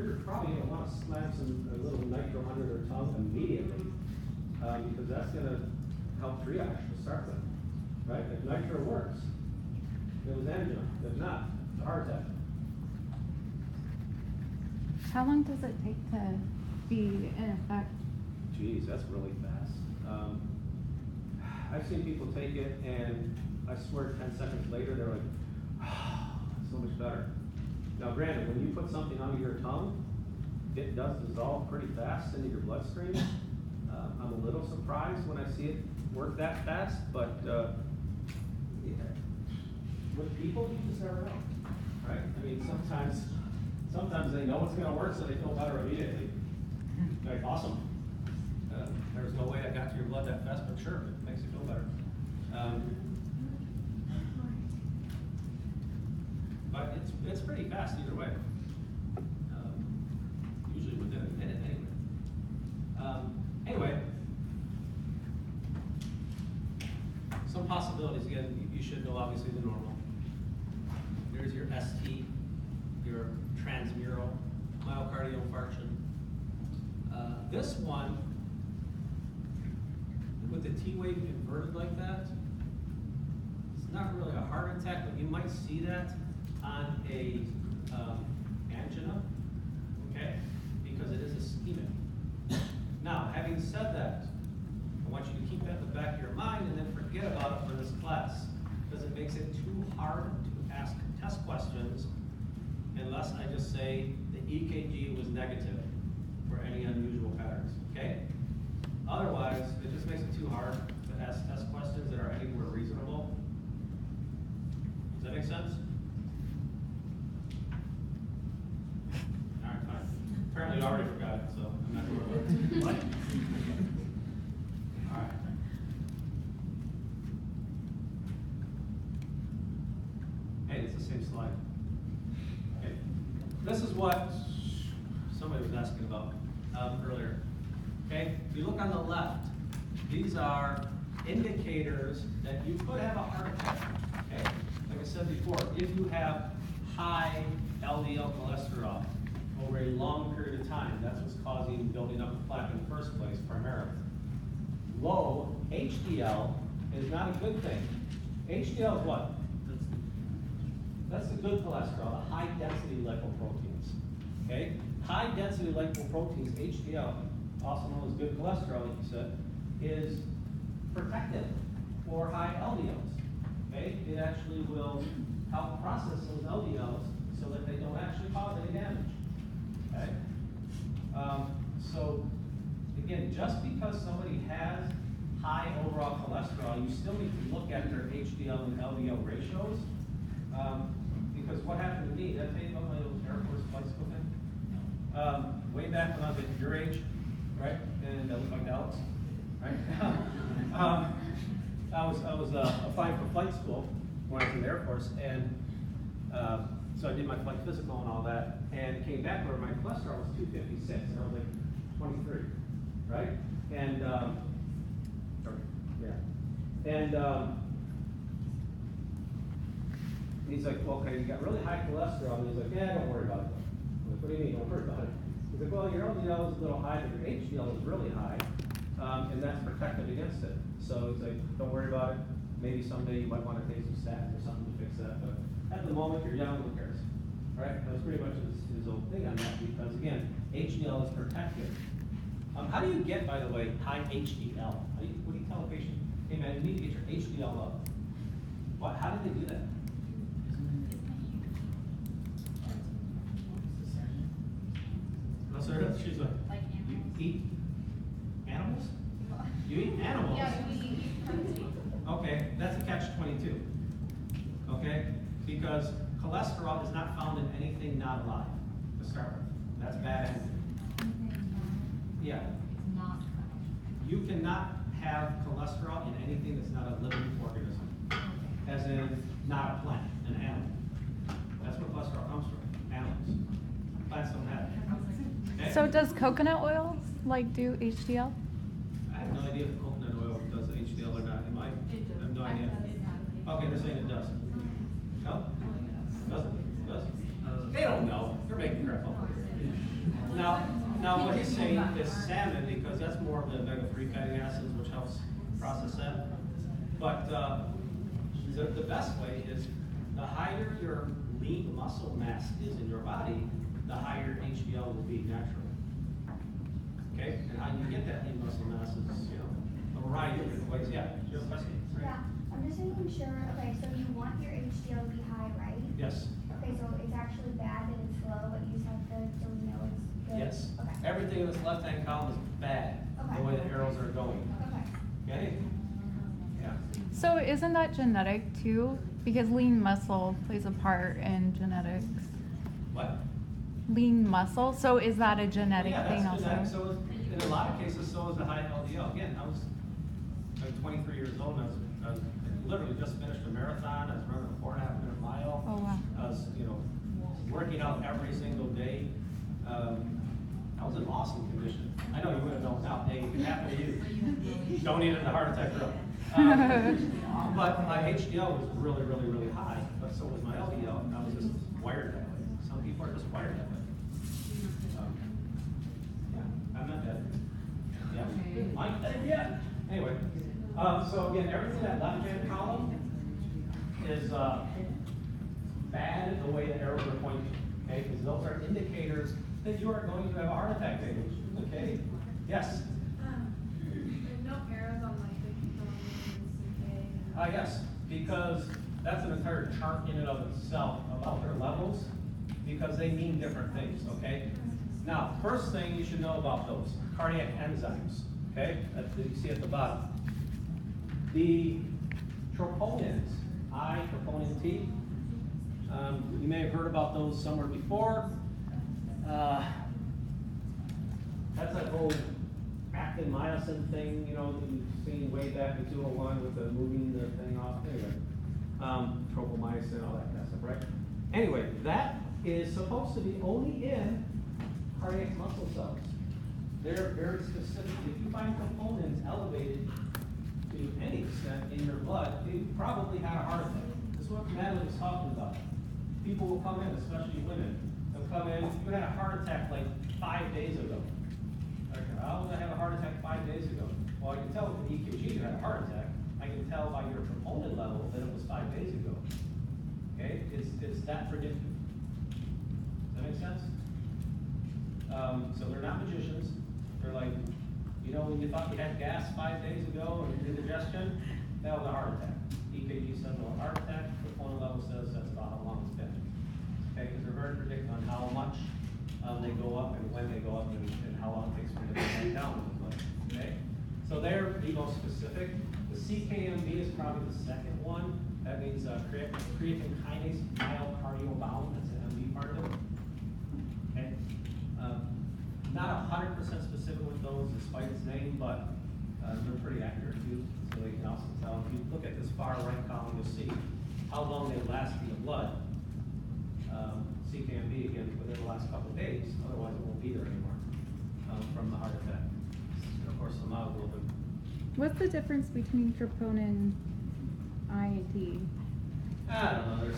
you're probably going to want to slam a little nitro under their tongue immediately, because that's going to help triage to start with, right? If nitro works, it was angina. If not, it's a heart attack. How long does it take to be in effect? Geez, that's really fast. I've seen people take it, and I swear 10 seconds later, they're like, oh, so much better. Now granted, when you put something under your tongue, it does dissolve pretty fast into your bloodstream. I'm a little surprised when I see it work that fast, but yeah. With people, you just never know, right? I mean, sometimes they know it's gonna work, so they feel better immediately. Like, awesome. There's no way I got to your blood that fast, but sure, it makes you feel better. But it's pretty fast either way. Usually within a minute anyway. Anyway, some possibilities. Again, you should know obviously the normal. There's your ST, your transmural, myocardial infarction. This one, with the T wave inverted like that, it's not really a heart attack, but you might see that on a angina, okay? Because it is ischemic. Now, having said that, I want you to keep that in the back of your mind and then forget about it for this class, because it makes it too hard to ask test questions unless I just say the EKG was negative for any unusual patterns, okay? Otherwise, it just makes it too hard to ask test questions that are anywhere reasonable. Does that make sense? All right, fine. Apparently you already forgot it, so I'm not going to worry about it. All right. Hey, it's the same slide. Okay. This is what somebody was asking about earlier. Okay, if you look on the left, these are indicators that you could have a heart attack. Okay, like I said before, if you have high LDL cholesterol over a long period of time, that's what's causing building up the plaque in the first place, primarily. Low HDL is not a good thing. HDL is what? That's the good cholesterol, the high density lipoproteins. Okay, high density lipoproteins, HDL, also known as good cholesterol, like you said, is protective for high LDLs. Okay, it actually will help process those LDLs so that they don't actually cause any damage. Okay, so again, just because somebody has high overall cholesterol, you still need to look at their HDL and LDL ratios. Because what happened to me, did I tell you about my little Air Force flight school thing? Way back when I was at your age, right? And I looked like Alex, right? I was applying for flight school when I was in the Air Force, and so I did my flight physical and all that, and it came back where my cholesterol was 256, and I was like 23, right? And he's like, well, okay, you got really high cholesterol, and he's like, yeah, don't worry about it. I'm like, what do you mean, don't worry about it? He's like, well, your LDL is a little high, but your HDL is really high, and that's protective against it. So he's like, don't worry about it. Maybe someday you might want to take some statins or something to fix that, but at the moment, you're young, who cares? Right? That was pretty much his old thing on that, because again, HDL is protective. How do you get, by the way, high HDL? What do you tell a patient? Hey man, you need to get your HDL up. What? How did they do that? No, sir. She's like you eat animals? You eat animals? Yeah, we eat protein. Okay, that's a catch-22. Okay, because cholesterol is not found in anything not alive to start with. That's bad. Yeah. It's not. You cannot have cholesterol in anything that's not a living organism, as in not a plant, an animal. That's where cholesterol comes from, animals. Plants don't have it. Okay? So does coconut oil do HDL? I have no idea if coconut oil does HDL or not. Am I? I have no idea. Okay, they're saying it does. No? Doesn't? Does? They don't know. They're making crap up. Now what he's saying is salmon, because that's more of the omega-3 fatty acids, which helps process that. But the best way is the higher your lean muscle mass is in your body, the higher HDL will be naturally. Okay, and how you get that lean muscle mass is, you know, a variety of different ways. Yeah, you have a question? Yeah, I'm just making sure, okay, so you want your HDL to be high, right? Yes. Okay, so it's actually bad that it's low, but you said good, so we know it's good? Yes. Okay. Everything in this left-hand column is bad, Okay. the way the arrows are going. Okay. Okay? Yeah. So isn't that genetic too? Because lean muscle plays a part in genetics. What? Lean muscle, so is that a genetic Yeah, thing that's also? genetic. So in a lot of cases, so is the high LDL. Again, I was like 23 years old, and I was literally just finished a marathon. I was running a 4.5 minute mile. Oh, wow. I was, you know, working out every single day. I was in awesome condition. I know you wouldn't know now. Hey, it happened to you. Don't need it in a heart attack drill. But my HDL was really, really, really high, but so was my LDL, and I was just wired that way. Some people are just wired that way. Yeah, I'm not dead. Yeah, I'm dead yet. Anyway, so again, everything in that left-hand column is bad the way the arrows are pointing, okay? Because those are indicators that you are going to have a heart attack stage, okay? Yes? There's no arrows on like the ketones, Yes, because that's an entire chart in and of itself about their levels, because they mean different things, okay? Now, first thing you should know about those, cardiac enzymes, okay? That you see at the bottom. The troponins, I, troponin T, you may have heard about those somewhere before. That's that whole actin myosin thing, you know, that you've seen way back in 201 with the moving the thing off. Anyway, tropomyosin, all that kind of stuff, right? Anyway, that is supposed to be only in cardiac muscle cells. They're very specific. If you find components elevated to any extent in your blood, you probably had a heart attack. This is what Natalie was talking about. People will come in, especially women. They'll come in, you had a heart attack like 5 days ago. Okay, how did I have a heart attack 5 days ago? Well, I can tell with the EKG you had a heart attack. I can tell by your troponin level that it was 5 days ago. Okay, it's that predictive. Does that make sense? So they're not magicians. They're like, you know, when you thought you had gas 5 days ago and indigestion, that was a heart attack. EKG says a heart attack. Troponin level says that's about how long it's been. Okay, because they're very predictive on how much they go up and when they go up and how long it takes for them to come down. Okay, so they're the most specific. The CKMB is probably the second one. That means creatine kinase myocardial-bound. That's the MB part of it. Okay, not 100% specific with those, despite its name, but they're pretty accurate too. So they can also tell. If you look at this far right column, you'll see how long they last in the blood. CKMB again within the last couple of days, otherwise it won't be there anymore from the heart attack. And of course, the myoglobin. What's the difference between troponin I and T? I don't know.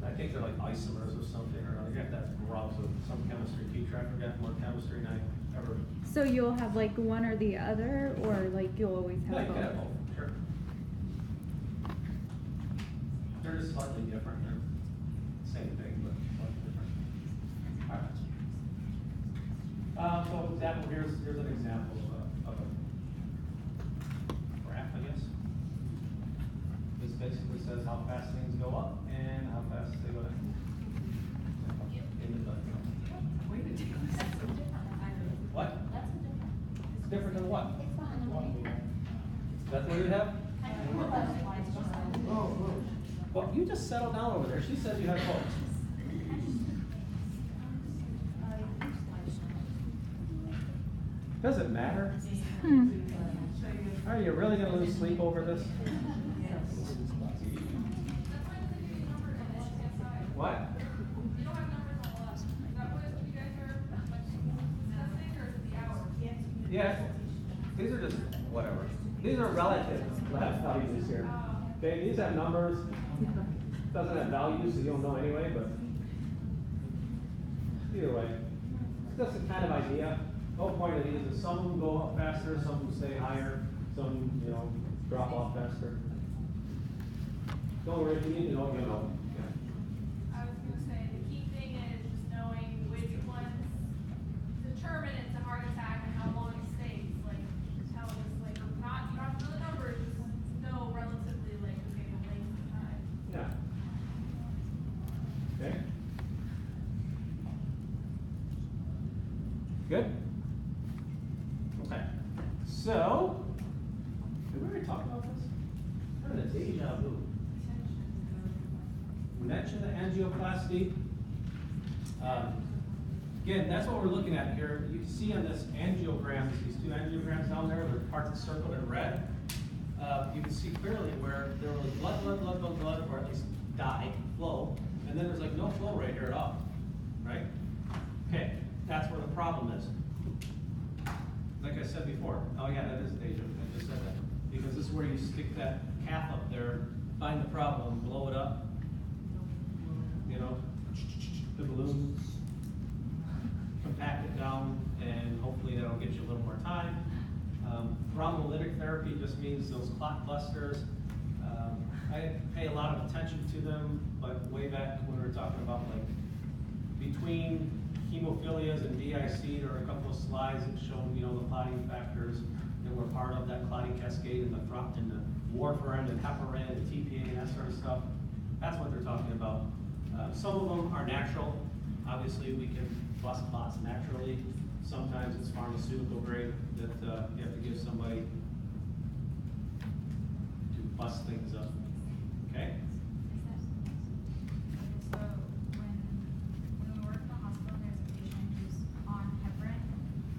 I think they're like isomers or something, or I got that rubs with some chemistry teacher. I forgot more chemistry than I ever. So you'll have like one or the other, or like you'll always No, have you can have both? both. Sure. They're just slightly different. They're same thing, but slightly different. All right. So example, here's an example of a graph, I guess. This basically says how fast things go up and how fast they go down. In the blood. What? It's different than what? It's behind the line. That's what you have? Well, you just settle down over there. She says you have both. Does it matter? Are you really going to lose sleep over this? What? You don't have numbers on the left. Is that what you guys are like testing, or is it the hours? Yeah. These are just whatever. These are relative values here. Okay, these have numbers. Doesn't have values, so you don't know anyway, but either way. just a kind of idea. The whole point of these is some of them go up faster, some of them stay higher, some, you know, drop off faster. Don't worry, if you need to know, you know. I was gonna say, the key thing is just knowing which ones determine it's a heart attack and how long it stays, like, tell us, like, not, you don't have to know the numbers, just know relatively, like, okay, the length of time. Yeah. Okay. Good? Okay. So, did we already talk about this? Kind of a deja vu. We mentioned the angioplasty. Again, that's what we're looking at here. You can see on this angiogram, these two angiograms down there, the parts circled in red. You can see clearly where there was blood, or at least dye, flow, and then there's like no flow right here at all, right? Okay, that's where the problem is. Like I said before, oh yeah, that is deja vu, I just said that. Because this is where you stick that cap up there, find the problem, blow it up, you know, the balloon, compact it down, and hopefully that'll get you a little more time. Thrombolytic therapy just means those clot clusters. I didn't pay a lot of attention to them, but way back when we were talking about like between hemophilias and DIC, there were a couple of slides that showed, you know, the clotting factors that were part of that clotting cascade and the warfarin and heparin and TPA and that sort of stuff. That's what they're talking about. Some of them are natural. Obviously, we can bust clots naturally. Sometimes it's pharmaceutical grade that you have to give somebody to bust things up. Okay? So when we work in the hospital and there's a patient who's on heparin,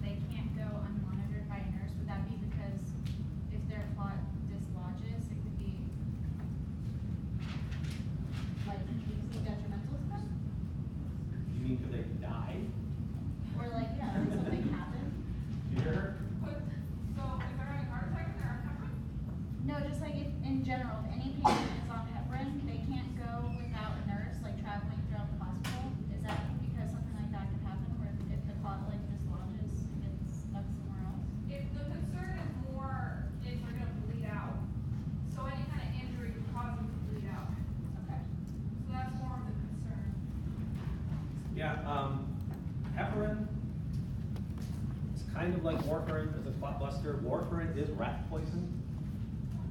they can't go unmonitored by a nurse. Would that be because if their clot dislodges, it could be like detrimental to them? You mean could they die? Or like, yeah, like something happened? You hear her? But, so if they're having a heart attack and they're on heparin, No, just like if, in general, if any patient is on heparin, they can't go without a nurse, like traveling throughout the hospital. Is that because something like that could happen, where if the clot like dislodges, it's stuck somewhere else? if the concern is more if they're gonna bleed out, so any kind of injury could cause them to bleed out. Okay. So that's more of the concern. Yeah, heparin, it's kind of like warfarin as a clot buster. Warfarin is rat poison.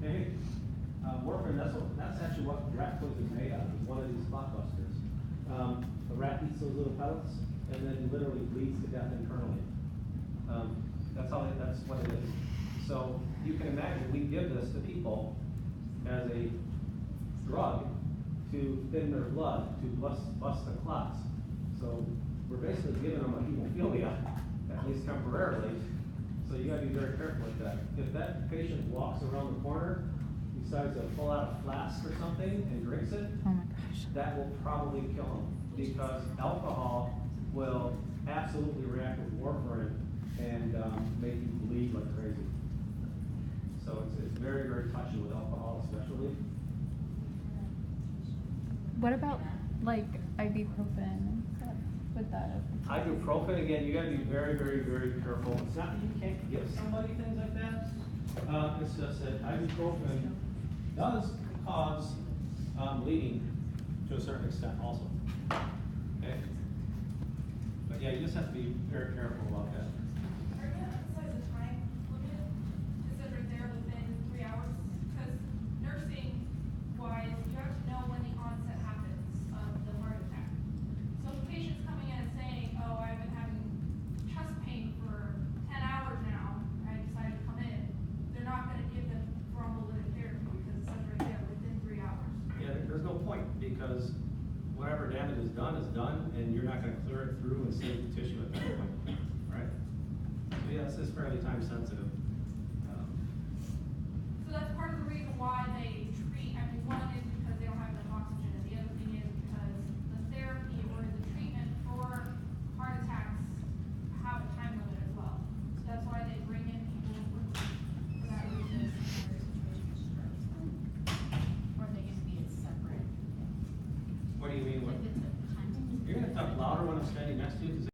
Okay? Warfarin, that's actually what rat poison is made out of, is one of these clot busters. The rat eats those little pellets and then literally bleeds to death internally. That's what it is. So you can imagine we give this to people as a drug to thin their blood, to bust the clots. So we're basically giving them a hemophilia, at least temporarily. So you gotta be very careful with that. If that patient walks around the corner, decides to pull out a flask or something and drinks it, Oh my gosh. that will probably kill them, because alcohol will absolutely react with warfarin and make you bleed like crazy. So it's very, very touchy with alcohol especially. What about like ibuprofen and stuff? Would that affect? Ibuprofen, again, you gotta be very, very, very careful. It's not that you can't give somebody things like that. It's just that ibuprofen does cause bleeding to a certain extent also. Okay? But yeah, you just have to be very careful about that. Are you gonna emphasize the time limit? Is it right there within 3 hours? Because nursing wise, you have to know when the onset happens of the heart attack. So if a patient's coming in and saying, oh, I've been having chest pain for 10 hours now, I decided to come in, they're not gonna give them thrombolytic therapy because it's right there within 3 hours. Yeah, there's no point, because whatever damage is done, and you're not gonna clear it through and save the tissue at that point, right? So yeah, it's fairly time sensitive. So that's part of the reason why they treat, I mean, one is because they don't have enough oxygen, and the other thing is because the therapy or the treatment for heart attacks have a time limit as well. So that's why they bring in people with, for that reason. Or they can be separate. What do you mean? If it's a time. You're gonna talk louder when I'm standing next to you, 'cause